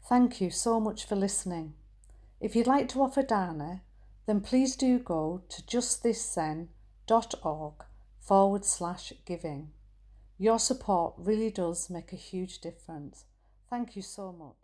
Thank you so much for listening. If you'd like to offer dana, then please do go to justthiszen.org/giving. Your support really does make a huge difference. Thank you so much.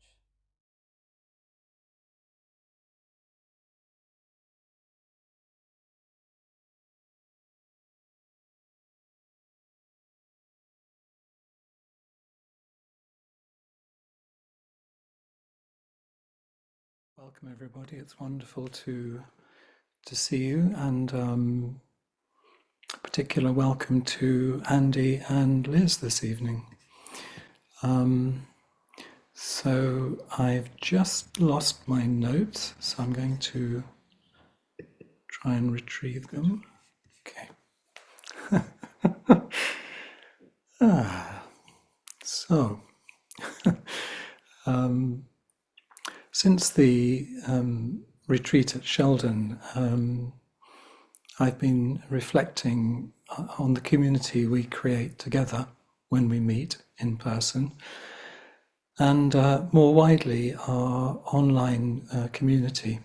Welcome everybody. It's wonderful to see you, and a particular welcome to Andy and Liz this evening. So I've just lost my notes, so I'm going to try and retrieve them. Okay. So since the retreat at Sheldon, I've been reflecting on the community we create together when we meet in person, and more widely our online community,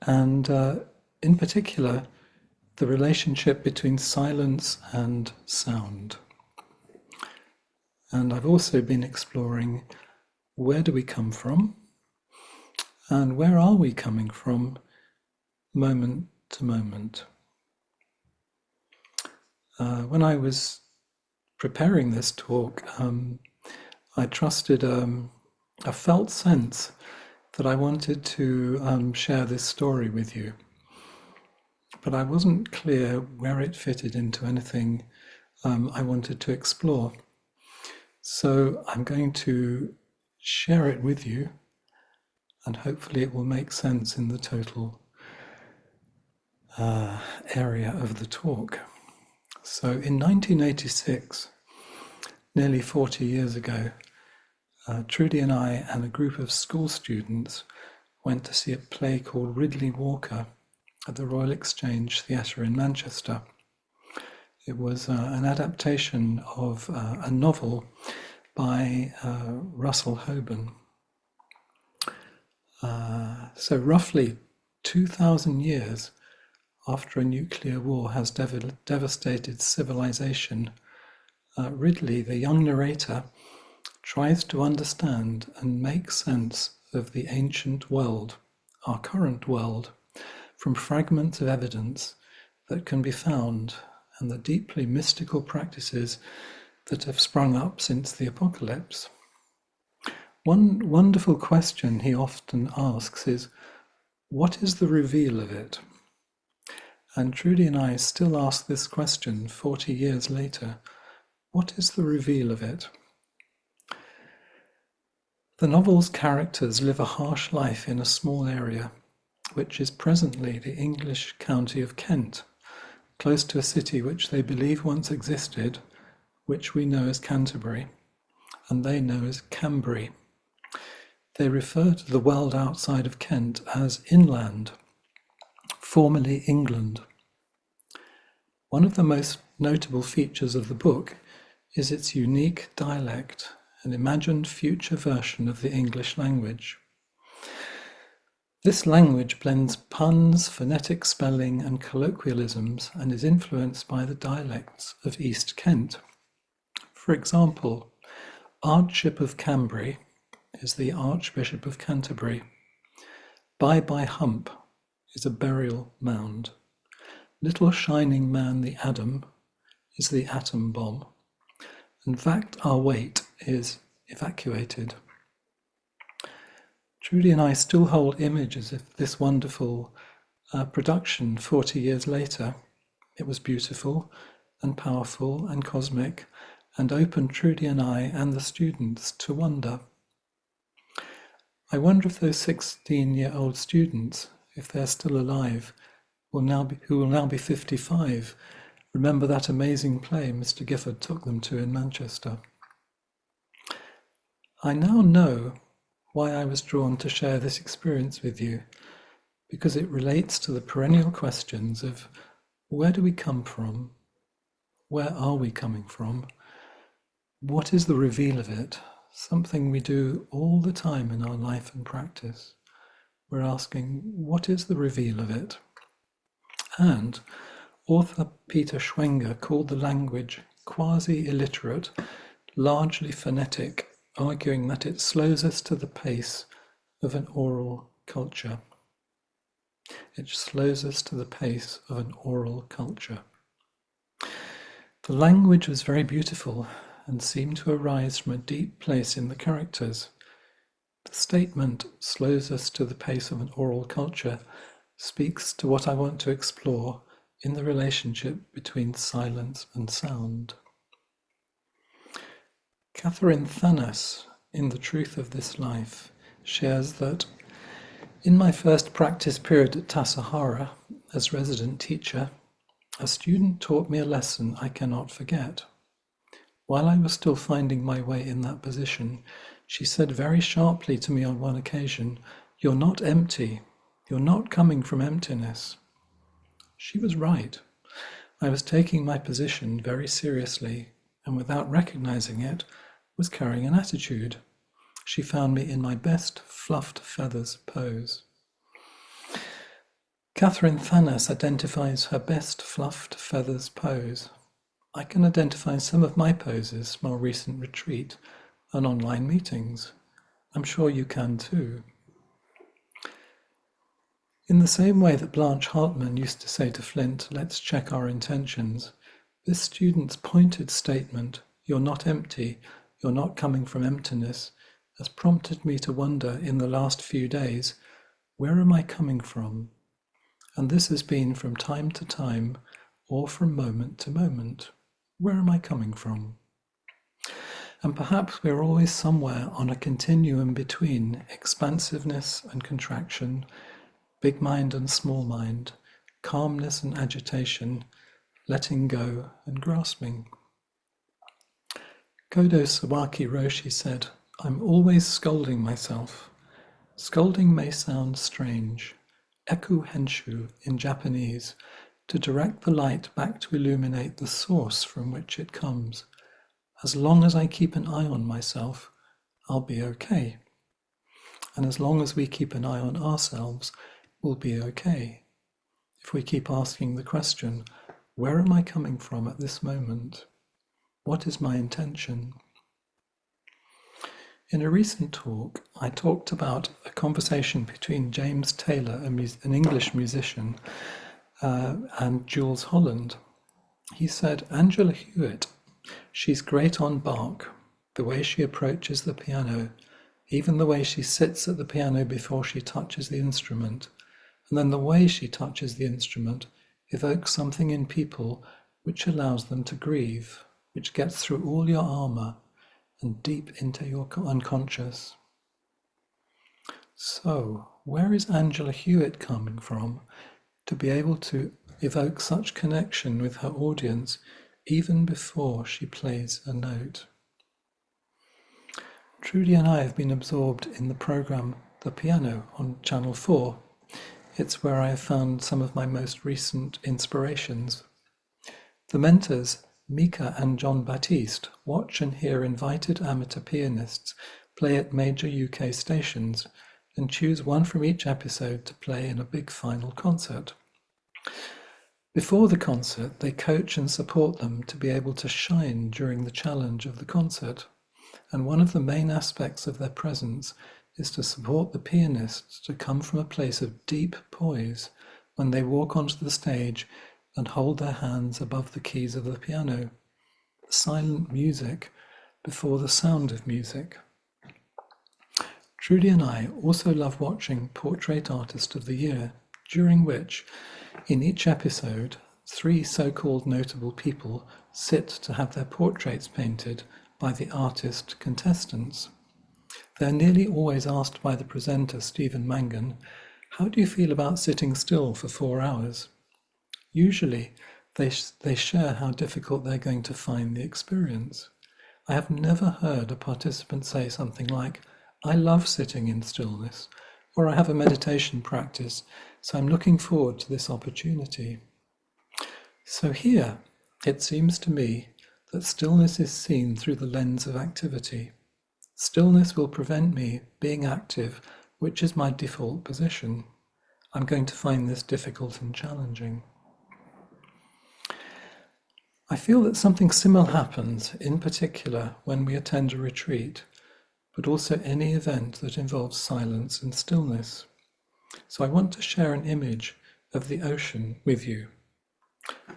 and in particular the relationship between silence and sound. And I've also been exploring, where do we come from, and where are we coming from moment to moment. When I was preparing this talk, I trusted a felt sense that I wanted to share this story with you, but I wasn't clear where it fitted into anything I wanted to explore. So I'm going to share it with you, and hopefully it will make sense in the total area of the talk. So in 1986, nearly 40 years ago, Trudy and I and a group of school students went to see a play called Ridley Walker at the Royal Exchange Theatre in Manchester. It was an adaptation of a novel by Russell Hoban. So roughly 2,000 years after a nuclear war has devastated civilization, Ridley, the young narrator, tries to understand and make sense of the ancient world, our current world, from fragments of evidence that can be found and the deeply mystical practices that have sprung up since the apocalypse. One wonderful question he often asks is, what is the reveal of it? And Trudy and I still ask this question 40 years later. What is the reveal of it? The novel's characters live a harsh life in a small area, which is presently the English county of Kent, close to a city which they believe once existed, which we know as Canterbury, and they know as Cambry. They refer to the world outside of Kent as inland, formerly England. One of the most notable features of the book is its unique dialect, an imagined future version of the English language. This language blends puns, phonetic spelling, and colloquialisms, and is influenced by the dialects of East Kent. For example, Archbishop of Cambry is the Archbishop of Canterbury. Bye Bye Hump is a burial mound. Little Shining Man the Atom is the atom bomb. And Vact Our Weight is evacuated. Trudy and I still hold images of this wonderful production 40 years later. It was beautiful and powerful and cosmic, and opened Trudy and I and the students to wonder. I wonder if those 16-year-old students, if they're still alive, who will now be 55, remember that amazing play Mr. Gifford took them to in Manchester. I now know why I was drawn to share this experience with you, because it relates to the perennial questions of where do we come from? Where are we coming from? What is the reveal of it? something we do all the time in our life and practice. We're asking, what is the reveal of it? And author Peter Schwenger called the language quasi-illiterate, largely phonetic, arguing that it slows us to the pace of an oral culture. It slows us to the pace of an oral culture. The language was very beautiful and seemed to arise from a deep place in the characters. The statement slows us to the pace of an oral culture speaks to what I want to explore in the relationship between silence and sound. Katherine Thanas, in The Truth of This Life, shares that in my first practice period at Tassajara as resident teacher, a student taught me a lesson I cannot forget. While I was still finding my way in that position, she said very sharply to me on one occasion, "You're not empty. You're not coming from emptiness." She was right. I was taking my position very seriously, and without recognizing it, was carrying an attitude. She found me in my best fluffed feathers pose. Katherine Thanas identifies her best fluffed feathers pose. I can identify some of my poses from our recent retreat and online meetings. I'm sure you can too. In the same way that Blanche Hartman used to say to Flint, "Let's check our intentions," this student's pointed statement, "You're not empty, you're not coming from emptiness," has prompted me to wonder in the last few days, where am I coming from? And this has been from time to time or from moment to moment. Where am I coming from? And perhaps we're always somewhere on a continuum between expansiveness and contraction, big mind and small mind, calmness and agitation, letting go and grasping. Kodo Sawaki Roshi said, "I'm always scolding myself. Scolding may sound strange. Eku henshu in Japanese, to direct the light back to illuminate the source from which it comes. As long as I keep an eye on myself, I'll be okay. And as long as we keep an eye on ourselves, we'll be okay. If we keep asking the question, where am I coming from at this moment? What is my intention?" In a recent talk, I talked about a conversation between James Taylor, an English musician, and Jules Holland. He said, "Angela Hewitt, she's great on Bach, the way she approaches the piano, even the way she sits at the piano before she touches the instrument, and then the way she touches the instrument evokes something in people which allows them to grieve, which gets through all your armor and deep into your unconscious." So, where is Angela Hewitt coming from to be able to evoke such connection with her audience even before she plays a note? Trudy and I have been absorbed in the program The Piano on Channel 4. It's where I have found some of my most recent inspirations. The mentors, Mika and John Baptiste, watch and hear invited amateur pianists play at major UK stations and choose one from each episode to play in a big final concert. Before the concert, they coach and support them to be able to shine during the challenge of the concert. And one of the main aspects of their presence is to support the pianists to come from a place of deep poise when they walk onto the stage and hold their hands above the keys of the piano. Silent music before the sound of music. Trudy and I also love watching Portrait Artist of the Year, during which, in each episode, 3 so-called notable people sit to have their portraits painted by the artist contestants. They're nearly always asked by the presenter, Stephen Mangan, "How do you feel about sitting still for 4 hours?" Usually, they share how difficult they're going to find the experience. I have never heard a participant say something like, "I love sitting in stillness," or "I have a meditation practice, so I'm looking forward to this opportunity." So here, it seems to me that stillness is seen through the lens of activity. Stillness will prevent me being active, which is my default position. I'm going to find this difficult and challenging. I feel that something similar happens, in particular when we attend a retreat, but also any event that involves silence and stillness. So I want to share an image of the ocean with you.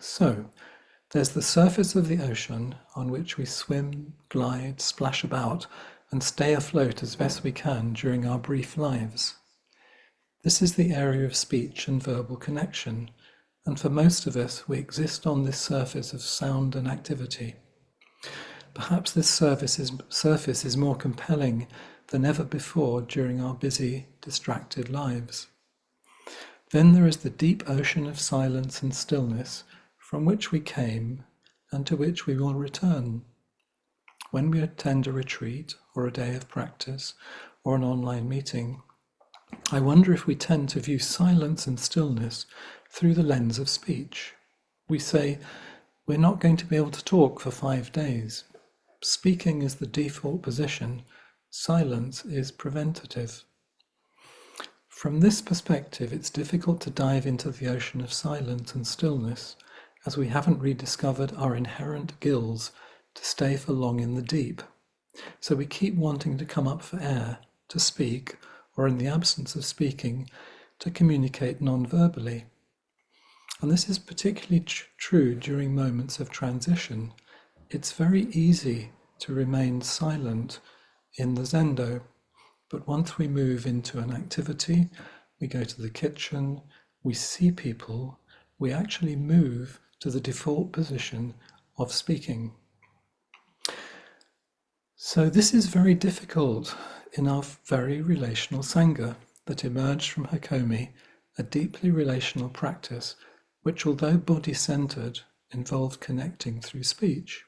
So, there's the surface of the ocean on which we swim, glide, splash about, and stay afloat as best we can during our brief lives. This is the area of speech and verbal connection, and for most of us, we exist on this surface of sound and activity. Perhaps this surface is more compelling than ever before during our busy, distracted lives. Then there is the deep ocean of silence and stillness from which we came and to which we will return. When we attend a retreat or a day of practice or an online meeting, I wonder if we tend to view silence and stillness through the lens of speech. We say, we're not going to be able to talk for 5 days. Speaking is the default position. Silence is preventative. From this perspective, it's difficult to dive into the ocean of silence and stillness, as we haven't rediscovered our inherent gills to stay for long in the deep. So we keep wanting to come up for air, to speak, or in the absence of speaking, to communicate non-verbally. And this is particularly true during moments of transition. It's very easy to remain silent in the zendo, but once we move into an activity, we go to the kitchen, we see people, we actually move to the default position of speaking. So this is very difficult in our very relational Sangha that emerged from Hakomi, a deeply relational practice which, although body-centered, involved connecting through speech.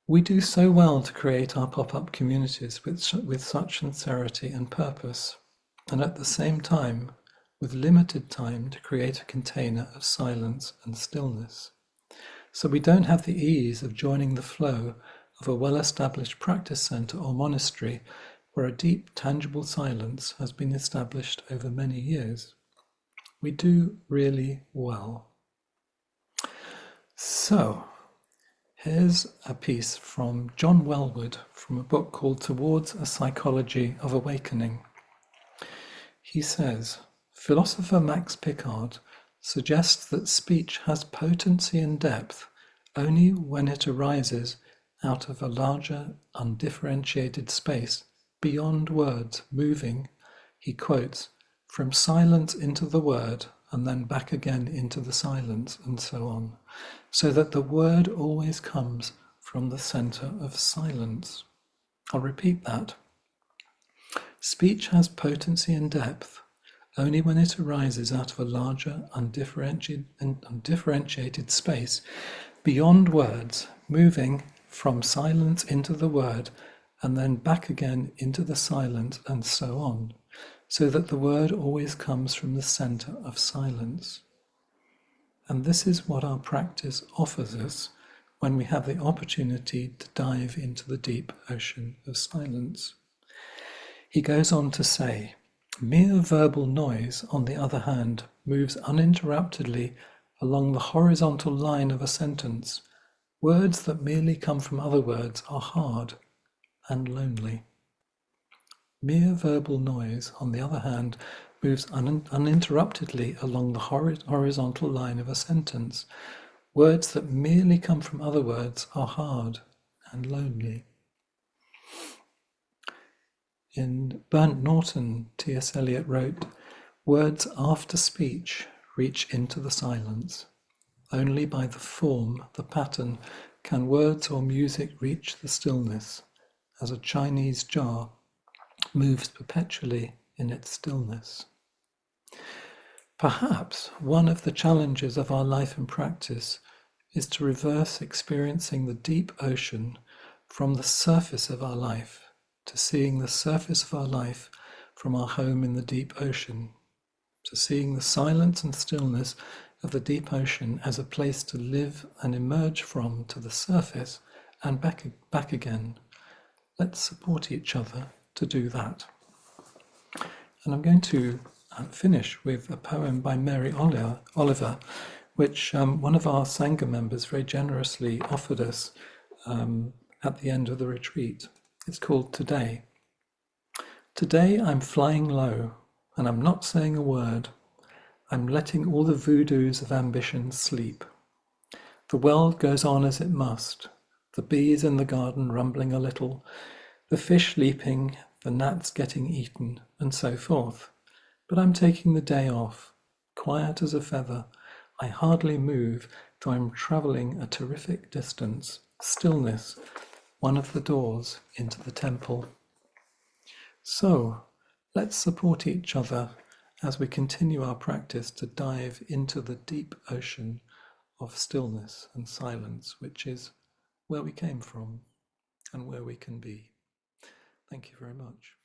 We do so well to create our pop-up communities with such sincerity and purpose, and at the same time, with limited time to create a container of silence and stillness. So we don't have the ease of joining the flow of a well-established practice center or monastery where a deep, tangible silence has been established over many years. We do really well. So, here's a piece from John Welwood from a book called Towards a Psychology of Awakening. He says, philosopher Max Picard suggests that speech has potency and depth only when it arises out of a larger, undifferentiated space beyond words, moving, he quotes, from silence into the word and then back again into the silence and so on, so that the word always comes from the center of silence. I'll repeat that. Speech has potency and depth only when it arises out of a larger, undifferentiated space beyond words, moving from silence into the word and then back again into the silence and so on, so that the word always comes from the center of silence. And this is what our practice offers us when we have the opportunity to dive into the deep ocean of silence. He goes on to say, mere verbal noise, on the other hand, moves uninterruptedly along the horizontal line of a sentence. Words that merely come from other words are hard and lonely. Mere verbal noise, on the other hand, moves uninterruptedly along the horizontal line of a sentence. Words that merely come from other words are hard and lonely. In Burnt Norton, T.S. Eliot wrote, words after speech reach into the silence. Only by the form, the pattern, can words or music reach the stillness, as a Chinese jar moves perpetually in its stillness. Perhaps one of the challenges of our life and practice is to reverse experiencing the deep ocean from the surface of our life to seeing the surface of our life from our home in the deep ocean, to seeing the silence and stillness of the deep ocean as a place to live and emerge from to the surface and back again, let's support each other to do that. And I'm going to finish with a poem by Mary Oliver, which one of our Sangha members very generously offered us at the end of the retreat. It's called Today. Today I'm flying low, and I'm not saying a word. I'm letting all the voodoos of ambition sleep. The world goes on as it must, the bees in the garden rumbling a little, the fish leaping, the gnats getting eaten, and so forth. But I'm taking the day off, quiet as a feather. I hardly move, though I'm travelling a terrific distance. Stillness, one of the doors into the temple. So, let's support each other as we continue our practice to dive into the deep ocean of stillness and silence, which is where we came from and where we can be. Thank you very much.